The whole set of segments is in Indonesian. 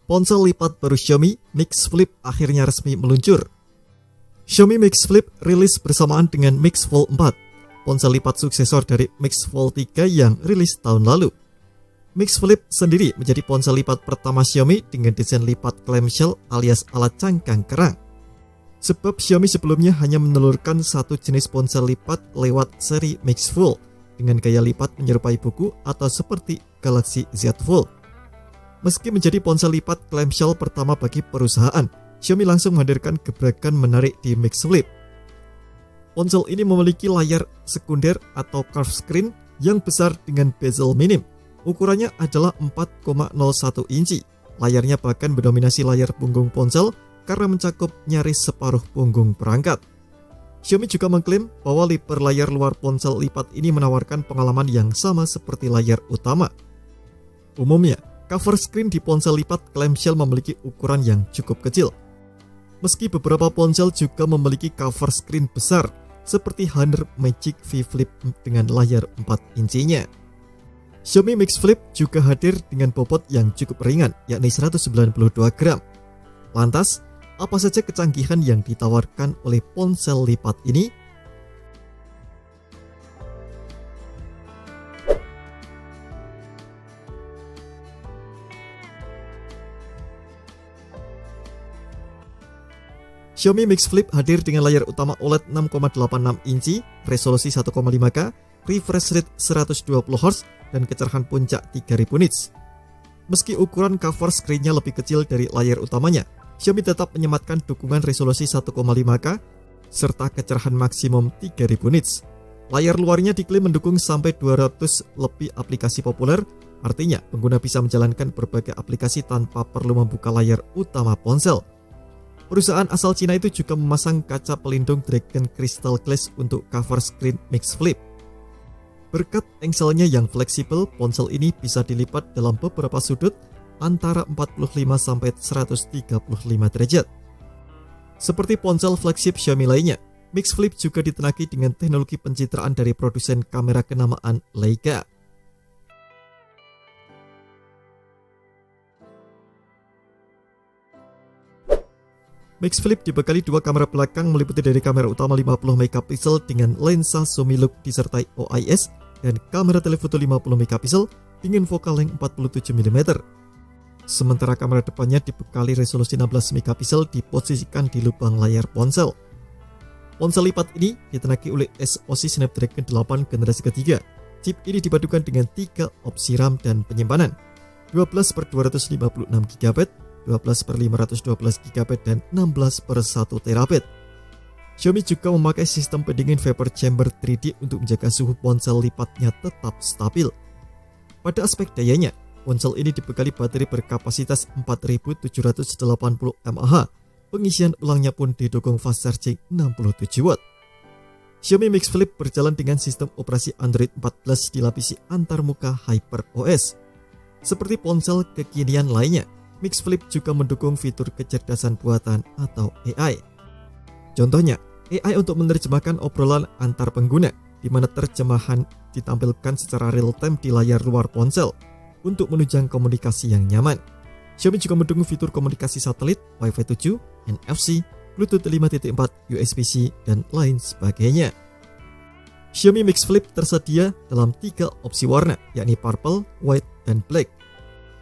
Ponsel lipat baru Xiaomi Mix Flip akhirnya resmi meluncur. Xiaomi Mix Flip rilis bersamaan dengan Mix Fold 4, ponsel lipat suksesor dari Mix Fold 3 yang rilis tahun lalu. Mix Flip sendiri menjadi ponsel lipat pertama Xiaomi dengan desain lipat clamshell alias alat cangkang kerang. Sebab Xiaomi sebelumnya hanya menelurkan satu jenis ponsel lipat lewat seri Mix Fold dengan gaya lipat menyerupai buku atau seperti Galaxy Z Fold. Meski menjadi ponsel lipat clamshell pertama bagi perusahaan, Xiaomi langsung menghadirkan gebrakan menarik di Mix Flip. Ponsel ini memiliki layar sekunder atau curved screen yang besar dengan bezel minim. Ukurannya adalah 4,01 inci. Layarnya bahkan mendominasi layar punggung ponsel karena mencakup nyaris separuh punggung perangkat. Xiaomi juga mengklaim bahwa lebar layar luar ponsel lipat ini menawarkan pengalaman yang sama seperti layar utama. Umumnya, cover screen di ponsel lipat clamshell memiliki ukuran yang cukup kecil. Meski beberapa ponsel juga memiliki cover screen besar, seperti Honor Magic V Flip dengan layar 4 inchinya. Xiaomi Mix Flip juga hadir dengan bobot yang cukup ringan, yakni 192 gram. Lantas, apa saja kecanggihan yang ditawarkan oleh ponsel lipat ini? Xiaomi Mix Flip hadir dengan layar utama OLED 6,86 inci, resolusi 1,5K, refresh rate 120Hz, dan kecerahan puncak 3000 nits. Meski ukuran cover screen-nya lebih kecil dari layar utamanya, Xiaomi tetap menyematkan dukungan resolusi 1,5K serta kecerahan maksimum 3000 nits. Layar luarnya diklaim mendukung sampai 200 lebih aplikasi populer, artinya pengguna bisa menjalankan berbagai aplikasi tanpa perlu membuka layar utama ponsel. Perusahaan asal Cina itu juga memasang kaca pelindung Dragon Crystal Glass untuk cover screen Mix Flip. Berkat engselnya yang fleksibel, ponsel ini bisa dilipat dalam beberapa sudut antara 45 sampai 135 derajat. Seperti ponsel flagship Xiaomi lainnya, Mix Flip juga ditengahi dengan teknologi pencitraan dari produsen kamera kenamaan Leica. Mix Flip dibekali dua kamera belakang meliputi dari kamera utama 50 MP dengan lensa Sumi Look disertai OIS dan kamera telefoto 50 MP dengan focal length 47 mm. Sementara kamera depannya dibekali resolusi 16 MP diposisikan di lubang layar ponsel. Ponsel lipat ini ditenagai oleh SoC Snapdragon 8 generasi ketiga. Chip ini dipadukan dengan 3 opsi RAM dan penyimpanan, 12/256GB, 12/512GB, dan 16/1 TB. Xiaomi juga memakai sistem pendingin vapor chamber 3D untuk menjaga suhu ponsel lipatnya tetap stabil. Pada aspek dayanya, ponsel ini dibekali baterai berkapasitas 4780 mAh. Pengisian ulangnya pun didukung fast charging 67 watt. Xiaomi Mix Flip berjalan dengan sistem operasi Android 14 dilapisi antarmuka HyperOS. Seperti ponsel kekinian lainnya, Mix Flip juga mendukung fitur kecerdasan buatan atau AI. Contohnya, AI untuk menerjemahkan obrolan antar pengguna, di mana terjemahan ditampilkan secara real-time di layar luar ponsel untuk menunjang komunikasi yang nyaman. Xiaomi juga mendukung fitur komunikasi satelit, Wi-Fi 7, NFC, Bluetooth 5.4, USB-C, dan lain sebagainya. Xiaomi Mix Flip tersedia dalam 3 opsi warna, yakni purple, white, dan black.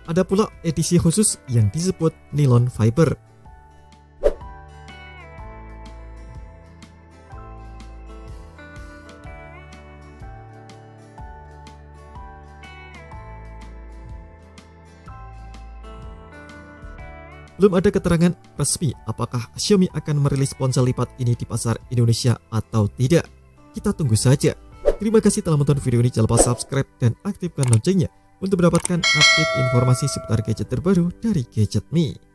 Ada pula edisi khusus yang disebut Nylon Fiber. Belum ada keterangan resmi apakah Xiaomi akan merilis ponsel lipat ini di pasar Indonesia atau tidak. Kita tunggu saja. Terima kasih telah menonton video ini. Jangan lupa subscribe dan aktifkan loncengnya untuk mendapatkan update informasi seputar gadget terbaru dari Gadget Me.